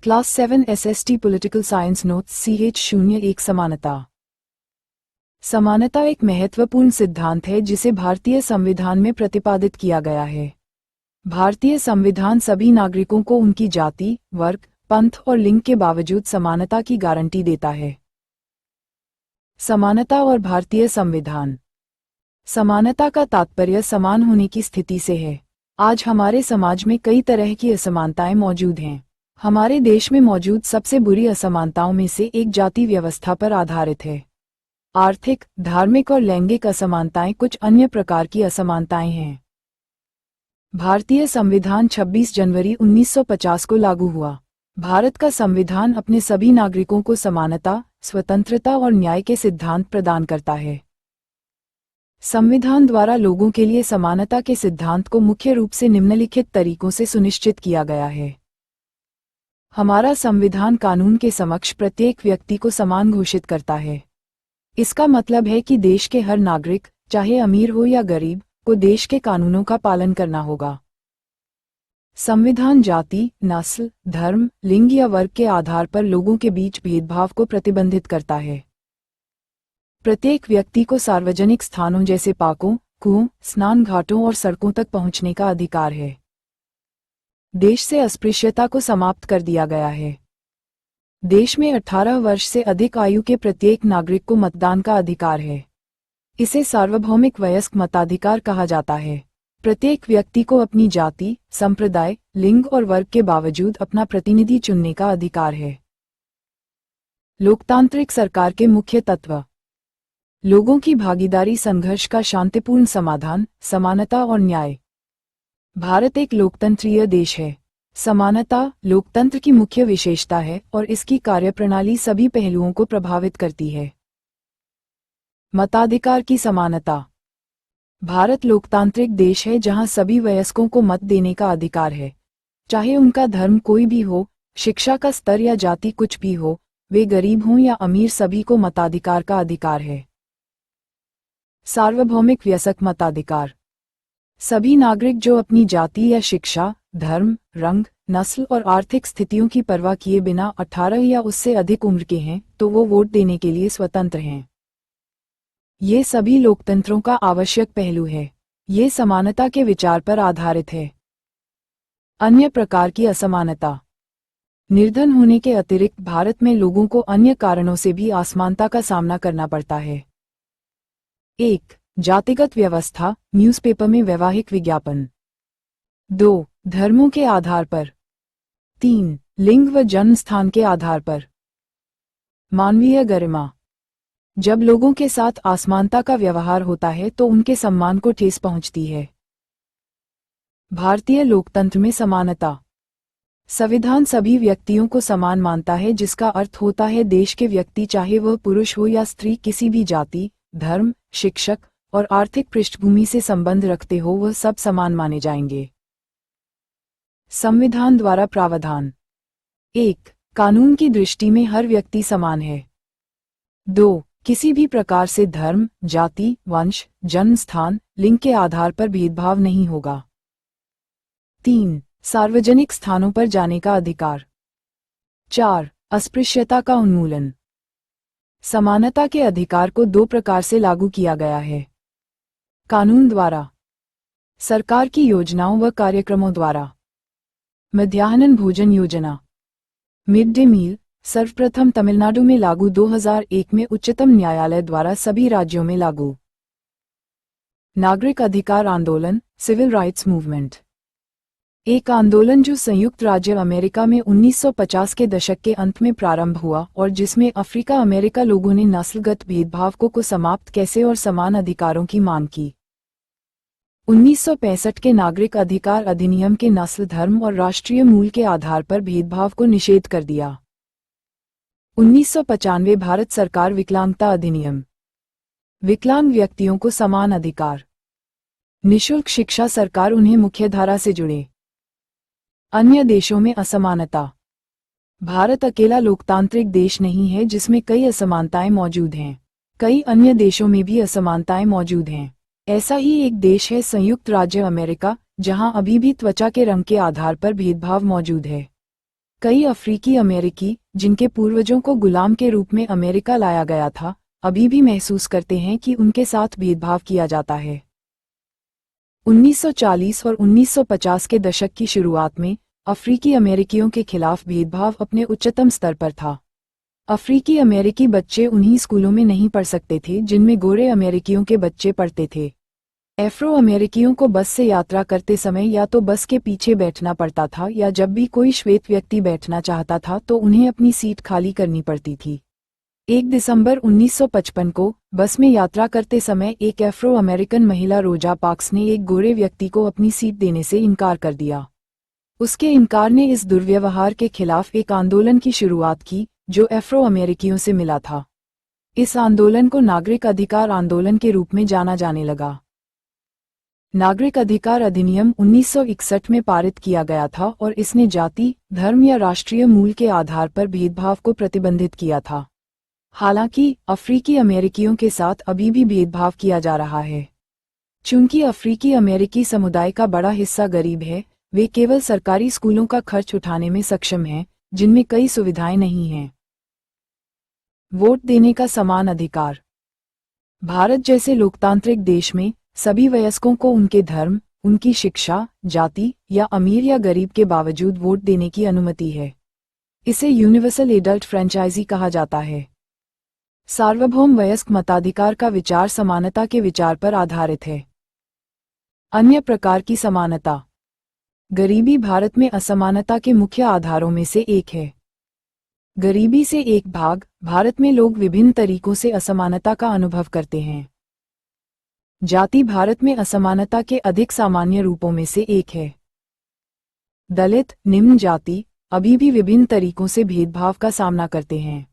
Class 7 SST political science notes CH01 समानता। समानता एक महत्वपूर्ण सिद्धांत है जिसे भारतीय संविधान में प्रतिपादित किया गया है। भारतीय संविधान सभी नागरिकों को उनकी जाति, वर्ग, पंथ और लिंग के बावजूद समानता की गारंटी देता है। समानता और भारतीय संविधान। समानता का तात्पर्य समान होने की स्थिति से है। आज हमारे समाज में कई तरह की असमानताएं मौजूद हैं। हमारे देश में मौजूद सबसे बुरी असमानताओं में से एक जाति व्यवस्था पर आधारित है। आर्थिक, धार्मिक और लैंगिक असमानताएं कुछ अन्य प्रकार की असमानताएं हैं। भारतीय संविधान 26 जनवरी 1950 को लागू हुआ। भारत का संविधान अपने सभी नागरिकों को समानता, स्वतंत्रता और न्याय के सिद्धांत प्रदान करता है। संविधान द्वारा लोगों के लिए समानता के सिद्धांत को मुख्य रूप से निम्नलिखित तरीकों से सुनिश्चित किया गया है। हमारा संविधान कानून के समक्ष प्रत्येक व्यक्ति को समान घोषित करता है। इसका मतलब है कि देश के हर नागरिक, चाहे अमीर हो या गरीब, को देश के कानूनों का पालन करना होगा। संविधान जाति, नस्ल, धर्म, लिंग या वर्ग के आधार पर लोगों के बीच भेदभाव को प्रतिबंधित करता है। प्रत्येक व्यक्ति को सार्वजनिक स्थानों जैसे पार्कों, कुओं, स्नान घाटों और सड़कों तक पहुंचने का अधिकार है। देश से अस्पृश्यता को समाप्त कर दिया गया है। देश में 18 वर्ष से अधिक आयु के प्रत्येक नागरिक को मतदान का अधिकार है। इसे सार्वभौमिक वयस्क मताधिकार कहा जाता है। प्रत्येक व्यक्ति को अपनी जाति, संप्रदाय, लिंग और वर्ग के बावजूद अपना प्रतिनिधि चुनने का अधिकार है। लोकतांत्रिक सरकार के मुख्य तत्व। लोगों की भागीदारी, संघर्ष का शांतिपूर्ण समाधान, समानता और न्याय। भारत एक लोकतंत्रीय देश है। समानता लोकतंत्र की मुख्य विशेषता है और इसकी कार्यप्रणाली सभी पहलुओं को प्रभावित करती है। मताधिकार की समानता। भारत लोकतांत्रिक देश है जहां सभी वयस्कों को मत देने का अधिकार है। चाहे उनका धर्म कोई भी हो, शिक्षा का स्तर या जाति कुछ भी हो, वे गरीब हों या अमीर, सभी को मताधिकार का अधिकार है। सार्वभौमिक वयस्क मताधिकार। सभी नागरिक जो अपनी जाति या शिक्षा, धर्म, रंग, नस्ल और आर्थिक स्थितियों की परवाह किए बिना 18 या उससे अधिक उम्र के हैं, तो वो वोट देने के लिए स्वतंत्र हैं। ये सभी लोकतंत्रों का आवश्यक पहलू है। ये समानता के विचार पर आधारित है। अन्य प्रकार की असमानता। निर्धन होने के अतिरिक्त भारत में लोगों को अन्य कारणों से भी असमानता का सामना करना पड़ता है। 1. जातिगत व्यवस्था, न्यूज़पेपर में वैवाहिक विज्ञापन। 2. धर्मों के आधार पर। 3. लिंग व जन्म स्थान के आधार पर। मानवीय गरिमा। जब लोगों के साथ असमानता का व्यवहार होता है तो उनके सम्मान को ठेस पहुंचती है। भारतीय लोकतंत्र में समानता। संविधान सभी व्यक्तियों को समान मानता है, जिसका अर्थ होता है देश के व्यक्ति, चाहे वह पुरुष हो या स्त्री, किसी भी जाति, धर्म, शिक्षक और आर्थिक पृष्ठभूमि से संबंध रखते हो, वह सब समान माने जाएंगे। संविधान द्वारा प्रावधान। 1. कानून की दृष्टि में हर व्यक्ति समान है। 2. किसी भी प्रकार से धर्म, जाति, वंश, जन्म स्थान, लिंग के आधार पर भेदभाव नहीं होगा। 3. सार्वजनिक स्थानों पर जाने का अधिकार। 4. अस्पृश्यता का उन्मूलन। समानता के अधिकार को 2 प्रकार से लागू किया गया है। कानून द्वारा, सरकार की योजनाओं व कार्यक्रमों द्वारा। मध्याह्न भोजन योजना, मिड डे मील, सर्वप्रथम तमिलनाडु में लागू, 2001 में उच्चतम न्यायालय द्वारा सभी राज्यों में लागू। नागरिक अधिकार आंदोलन, सिविल राइट्स मूवमेंट, एक आंदोलन जो संयुक्त राज्य अमेरिका में 1950 के दशक के अंत में प्रारंभ हुआ और जिसमें अफ्रीका अमेरिका लोगों ने नस्लगत भेदभाव को समाप्त कैसे और समान अधिकारों की मांग की। 1965 के नागरिक अधिकार अधिनियम के नस्ल, धर्म और राष्ट्रीय मूल के आधार पर भेदभाव को निषेध कर दिया। 1995 भारत सरकार विकलांगता अधिनियम, विकलांग व्यक्तियों को समान अधिकार, निःशुल्क शिक्षा, सरकार उन्हें मुख्यधारा से जुड़े। अन्य देशों में असमानता। भारत अकेला लोकतांत्रिक देश नहीं है जिसमें कई असमानताएं मौजूद हैं। कई अन्य देशों में भी असमानताएं मौजूद हैं। ऐसा ही एक देश है संयुक्त राज्य अमेरिका, जहां अभी भी त्वचा के रंग के आधार पर भेदभाव मौजूद है। कई अफ्रीकी अमेरिकी, जिनके पूर्वजों को गुलाम के रूप में अमेरिका लाया गया था, अभी भी महसूस करते हैं कि उनके साथ भेदभाव किया जाता है। 1940 और 1950 के दशक की शुरुआत में अफ्रीकी अमेरिकियों के खिलाफ भेदभाव अपने उच्चतम स्तर पर था। अफ्रीकी अमेरिकी बच्चे उन्हीं स्कूलों में नहीं पढ़ सकते थे जिनमें गोरे अमेरिकियों के बच्चे पढ़ते थे। एफ्रो अमेरिकियों को बस से यात्रा करते समय या तो बस के पीछे बैठना पड़ता था या जब भी कोई श्वेत व्यक्ति बैठना चाहता था तो उन्हें अपनी सीट खाली करनी पड़ती थी। 1 दिसंबर 1955 को बस में यात्रा करते समय एक एफ्रो अमेरिकन महिला रोजा पार्क्स ने एक गोरे व्यक्ति को अपनी सीट देने से इनकार कर दिया। उसके इनकार ने इस दुर्व्यवहार के खिलाफ एक आंदोलन की शुरुआत की जो एफ्रो अमेरिकियों से मिला था। इस आंदोलन को नागरिक अधिकार आंदोलन के रूप में जाना जाने लगा। नागरिक अधिकार अधिनियम 1961 में पारित किया गया था और इसने जाति, धर्म या राष्ट्रीय मूल के आधार पर भेदभाव को प्रतिबंधित किया था। हालांकि अफ्रीकी अमेरिकियों के साथ अभी भी भेदभाव किया जा रहा है। चूंकि अफ्रीकी अमेरिकी समुदाय का बड़ा हिस्सा गरीब है, वे केवल सरकारी स्कूलों का खर्च उठाने में सक्षम हैं, जिनमें कई सुविधाएं नहीं हैं। वोट देने का समान अधिकार। भारत जैसे लोकतांत्रिक देश में सभी वयस्कों को उनके धर्म, उनकी शिक्षा, जाति या अमीर या गरीब के बावजूद वोट देने की अनुमति है। इसे यूनिवर्सल एडल्ट फ्रेंचाइजी कहा जाता है। सार्वभौम वयस्क मताधिकार का विचार समानता के विचार पर आधारित है। अन्य प्रकार की समानता। गरीबी भारत में असमानता के मुख्य आधारों में से एक है। गरीबी से एक भाग, भारत में लोग विभिन्न तरीकों से असमानता का अनुभव करते हैं। जाति भारत में असमानता के अधिक सामान्य रूपों में से एक है। दलित, निम्न जाति, अभी भी विभिन्न तरीकों से भेदभाव का सामना करते हैं।